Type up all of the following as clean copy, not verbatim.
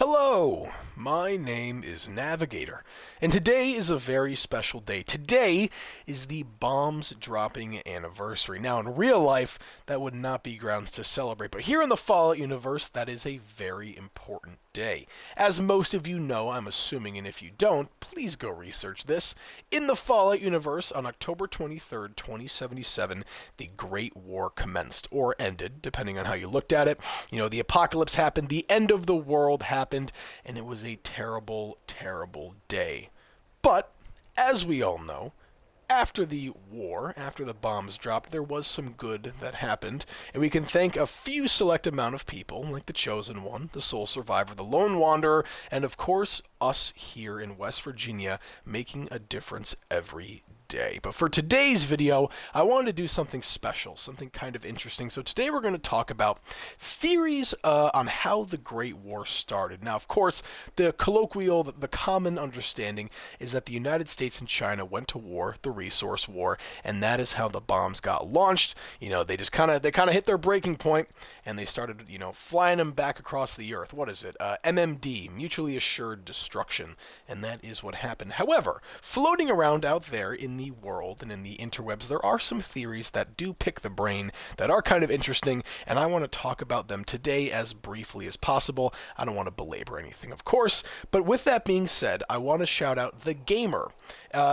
Hello, my name is Navigator, and today is a very special day. Today is the bombs dropping anniversary. Now, in real life, that would not be grounds to celebrate, but here in the Fallout universe, that is a very important day. As most of you know, I'm assuming, and if you don't, please go research this. In the Fallout universe, on October 23rd, 2077, the Great War commenced, or ended, depending on how you looked at it. You know, the apocalypse happened, the end of the world happened, and it was a terrible, terrible day. But, as we all know, after the war, after the bombs dropped, there was some good that happened, and we can thank a few select amount of people, like the Chosen One, the Sole Survivor, the Lone Wanderer, and of course, us here in West Virginia, making a difference every day. But for today's video, I wanted to do something special, something kind of interesting. So today we're going to talk about theories on how the Great War started. Now, of course, the common understanding is that the United States and China went to war, the Resource War, and that is how the bombs got launched. You know, they kind of hit their breaking point, and they started, flying them back across the earth. What is it? MMD, Mutually Assured Destruction, and that is what happened. However, floating around out there in the world and in the interwebs, there are some theories that do pick the brain that are kind of interesting, and I want to talk about them today as briefly as possible. I don't want to belabor anything, of course, but with that being said, I want to shout out The Gamer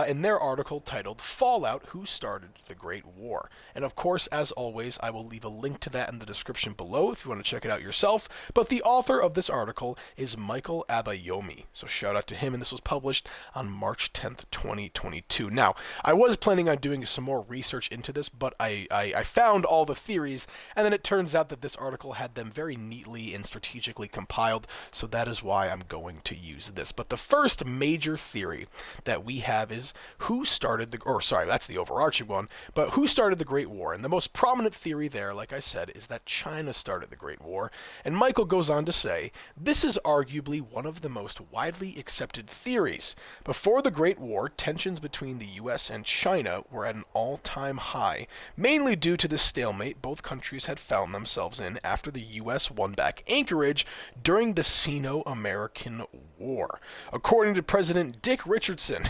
in their article titled Fallout: Who Started the Great War? And of course, as always, I will leave a link to that in the description below if you want to check it out yourself. But the author of this article is Michael Abayomi, so shout out to him, and this was published on March 10th, 2022. Now, I was planning on doing some more research into this, but I found all the theories, and then it turns out that this article had them very neatly and strategically compiled, so that is why I'm going to use this. But the first major theory that we have is that's the overarching one, but who started the Great War? And the most prominent theory there, like I said, is that China started the Great War, and Michael goes on to say, this is arguably one of the most widely accepted theories. Before the Great War, tensions between the US and China were at an all-time high, mainly due to the stalemate both countries had found themselves in after the US won back Anchorage during the Sino-American War. According to President Dick Richardson,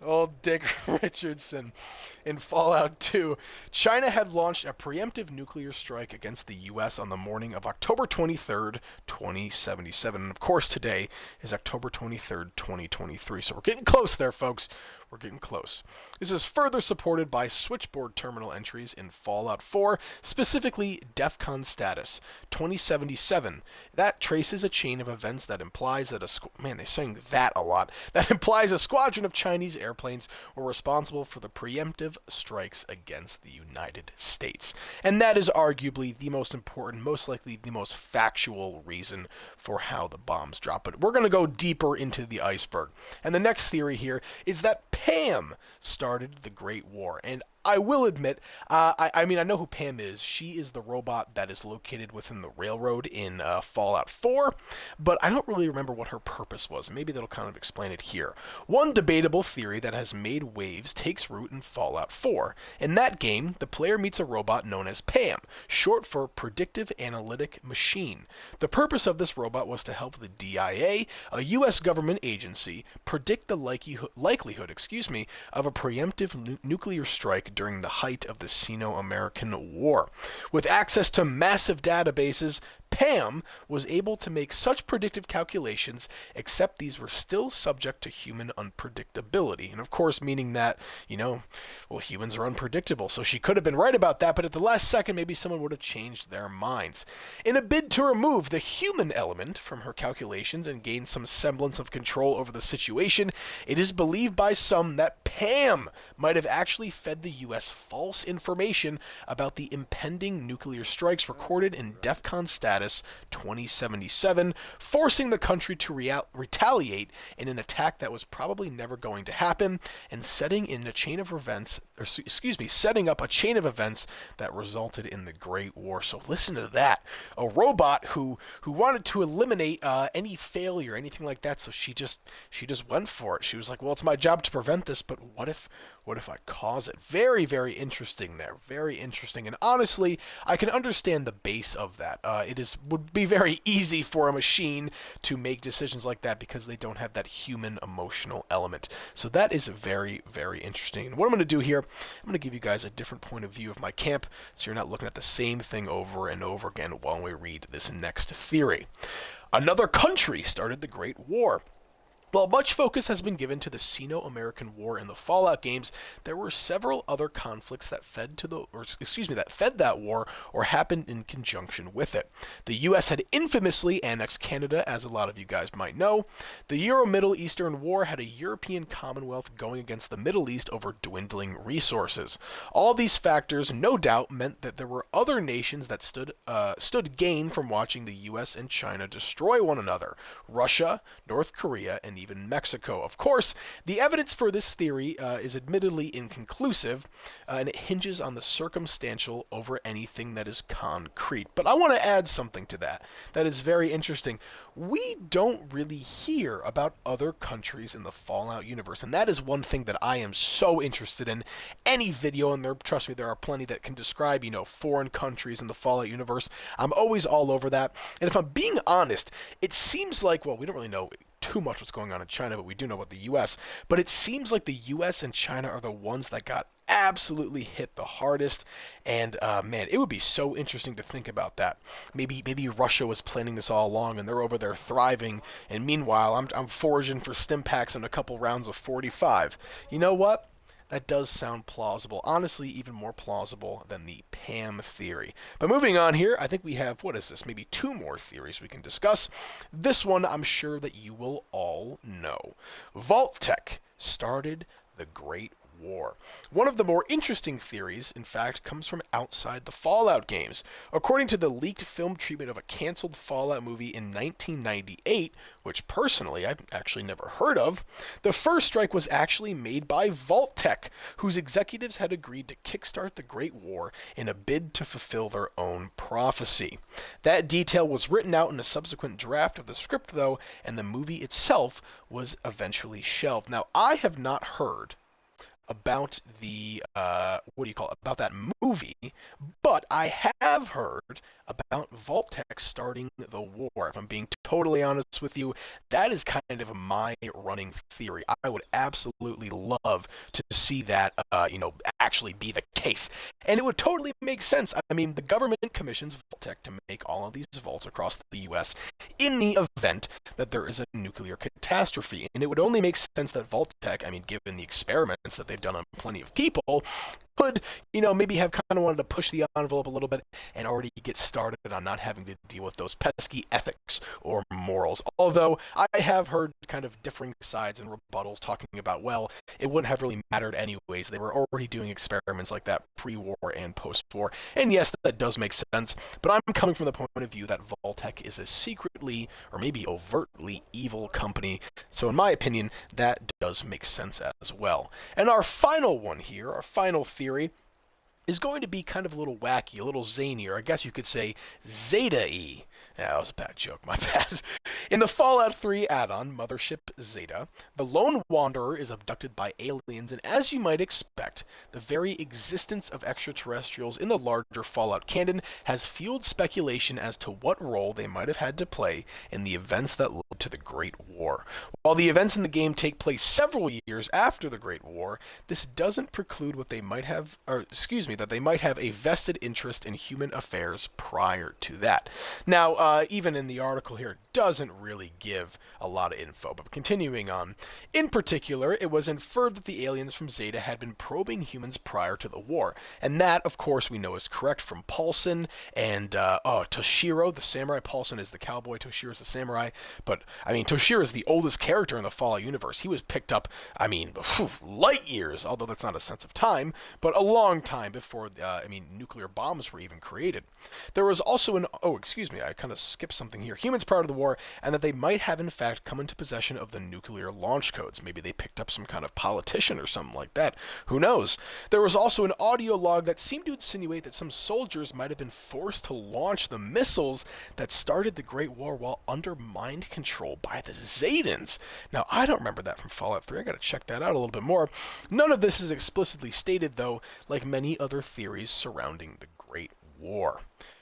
old Dick Richardson, in Fallout 2, China had launched a preemptive nuclear strike against the U.S. on the morning of October 23rd, 2077. And of course, today is October 23rd, 2023. So we're getting close there, folks. We're getting close. This is further supported by switchboard terminal entries in Fallout 4, specifically DEFCON status 2077. That traces a chain of events that implies that they're saying that a lot. That implies a squadron of Chinese airplanes were responsible for the preemptive strikes against the United States. And that is arguably the most important, most likely the most factual reason for how the bombs dropped. But we're going to go deeper into the iceberg. And the next theory here is that Pam started the Great War. And I will admit, I know who Pam is. She is the robot that is located within the railroad in Fallout 4, but I don't really remember what her purpose was. Maybe that'll kind of explain it here. One debatable theory that has made waves takes root in Fallout 4. In that game, the player meets a robot known as Pam, short for Predictive Analytic Machine. The purpose of this robot was to help the DIA, a U.S. government agency, predict the likelihood of a preemptive nuclear strike during the height of the Sino-American War. With access to massive databases, Pam was able to make such predictive calculations, except these were still subject to human unpredictability. And of course, meaning that, humans are unpredictable. So she could have been right about that, but at the last second, maybe someone would have changed their minds. In a bid to remove the human element from her calculations and gain some semblance of control over the situation, it is believed by some that Pam might have actually fed the U.S. false information about the impending nuclear strikes recorded in DEFCON status 2077, forcing the country to retaliate in an attack that was probably never going to happen, and setting up a chain of events that resulted in the Great War. So listen to that. A robot who wanted to eliminate any failure, anything like that, so she just went for it. She was like, well, it's my job to prevent this, but what if What if I cause it? Very, very interesting there. Very interesting. And honestly, I can understand the base of that. Would be very easy for a machine to make decisions like that because they don't have that human emotional element. So that is very, very interesting. And what I'm going to do here, I'm going to give you guys a different point of view of my camp so you're not looking at the same thing over and over again while we read this next theory. Another country started the Great War. While much focus has been given to the Sino-American War and the Fallout games, there were several other conflicts that fed that war or happened in conjunction with it. The U.S. had infamously annexed Canada, as a lot of you guys might know. The Euro-Middle Eastern War had a European Commonwealth going against the Middle East over dwindling resources. All these factors, no doubt, meant that there were other nations that stood gain from watching the U.S. and China destroy one another: Russia, North Korea, and even Mexico. Of course, the evidence for this theory is admittedly inconclusive, and it hinges on the circumstantial over anything that is concrete. But I want to add something to that. That is very interesting. We don't really hear about other countries in the Fallout universe, and that is one thing that I am so interested in. Any video, and trust me, there are plenty that can describe, foreign countries in the Fallout universe. I'm always all over that. And if I'm being honest, it seems like, well, we don't really know too much what's going on in China, but we do know about the U.S. But it seems like the U.S. and China are the ones that got absolutely hit the hardest. And man, it would be so interesting to think about that. Maybe Russia was planning this all along, and they're over there thriving. And meanwhile, I'm foraging for stim packs and a couple rounds of 45. You know what? That does sound plausible. Honestly, even more plausible than the Pam theory. But moving on here, I think we have, what is this? Maybe 2 more theories we can discuss. This one I'm sure that you will all know. Vault-Tec started the Great War. One of the more interesting theories, in fact, comes from outside the Fallout games. According to the leaked film treatment of a canceled Fallout movie in 1998, which personally I've actually never heard of, the first strike was actually made by Vault-Tec, whose executives had agreed to kickstart the Great War in a bid to fulfill their own prophecy. That detail was written out in a subsequent draft of the script, though, and the movie itself was eventually shelved. Now, I have not heard about about that movie, but I have heard about Vault-Tec starting the war. If I'm being totally honest with you, that is kind of my running theory. I would absolutely love to see that, actually be the case. And it would totally make sense. I mean, the government commissions Vault-Tec to make all of these vaults across the U.S. in the event that there is a nuclear catastrophe. And it would only make sense that Vault-Tec, given the experiments that they've done on plenty of people, could, maybe have kind of wanted to push the envelope a little bit and already get started on not having to deal with those pesky ethics or morals. Although I have heard kind of differing sides and rebuttals talking about, well, it wouldn't have really mattered anyways. They were already doing experiments like that pre-war and post-war. And yes, that does make sense, but I'm coming from the point of view that Vault-Tec is a secretly or maybe overtly evil company. So in my opinion, that does make sense as well. And our final one here, our final theory, is going to be kind of a little wacky, a little zanier. I guess you could say Zeta-y. Yeah, that was a bad joke, my bad. In the Fallout 3 add-on, Mothership Zeta, the lone wanderer is abducted by aliens, and as you might expect, the very existence of extraterrestrials in the larger Fallout canon has fueled speculation as to what role they might have had to play in the events that led to the Great War. While the events in the game take place several years after the Great War, this doesn't preclude that they might have a vested interest in human affairs prior to that. Now, even in the article here, it doesn't really give a lot of info, but continuing on. In particular, it was inferred that the aliens from Zeta had been probing humans prior to the war, and that, of course, we know is correct from Paulson and, Toshiro, the samurai. Paulson is the cowboy, Toshiro is the samurai, but, Toshiro is the oldest character in the Fallout universe. He was picked up, light years, although that's not a sense of time, but a long time before, nuclear bombs were even created. There was also I kind of skipped something here. Humans prior to the war, and that they might have in fact come into possession of the nuclear launch codes. Maybe they picked up some kind of politician or something like that. Who knows? There was also an audio log that seemed to insinuate that some soldiers might have been forced to launch the missiles that started the Great War while under mind control by the Zaytans. Now, I don't remember that from Fallout 3. I gotta check that out a little bit more. None of this is explicitly stated, though, like many other theories surrounding the Great War.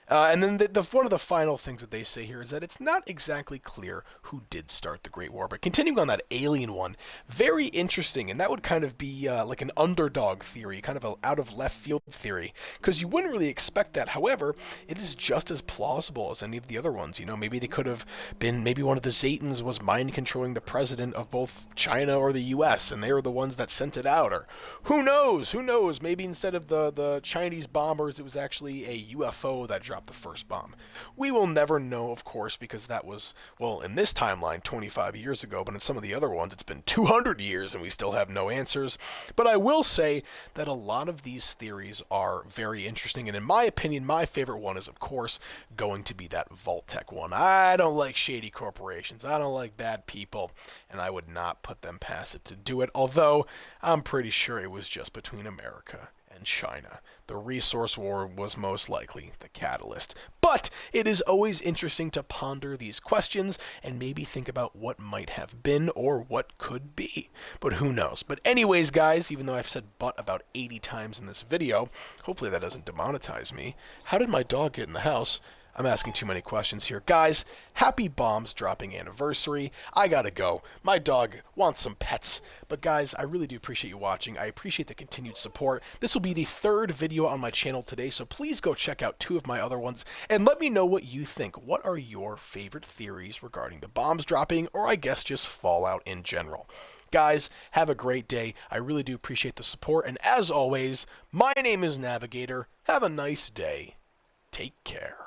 And then one of the final things that they say here is that it's not exactly clear who did start the Great War. But continuing on that alien one, very interesting, and that would kind of be like an underdog theory, kind of an out-of-left field theory, because you wouldn't really expect that. However, it is just as plausible as any of the other ones. You know, maybe they could have been, maybe one of the Zaytans was mind-controlling the president of both China or the U.S., and they were the ones that sent it out, or who knows? Who knows? Maybe instead of the Chinese bombers, it was actually a UFO that dropped the first bomb. We will never know, of course, because that was, well, in this timeline, 25 years ago, but in some of the other ones, it's been 200 years and we still have no answers. But I will say that a lot of these theories are very interesting, and in my opinion, my favorite one is, of course, going to be that Vault-Tec one. I don't like shady corporations. I don't like bad people, and I would not put them past it to do it, although I'm pretty sure it was just between America and China. The resource war was most likely the catalyst. But it is always interesting to ponder these questions and maybe think about what might have been or what could be. But who knows? But anyways, guys, even though I've said but about 80 times in this video, hopefully that doesn't demonetize me. How did my dog get in the house? I'm asking too many questions here. Guys, happy bombs dropping anniversary. I gotta go. My dog wants some pets. But guys, I really do appreciate you watching. I appreciate the continued support. This will be the third video on my channel today, so please go check out 2 of my other ones and let me know what you think. What are your favorite theories regarding the bombs dropping, or I guess just Fallout in general? Guys, have a great day. I really do appreciate the support, and as always, my name is Navigator. Have a nice day. Take care.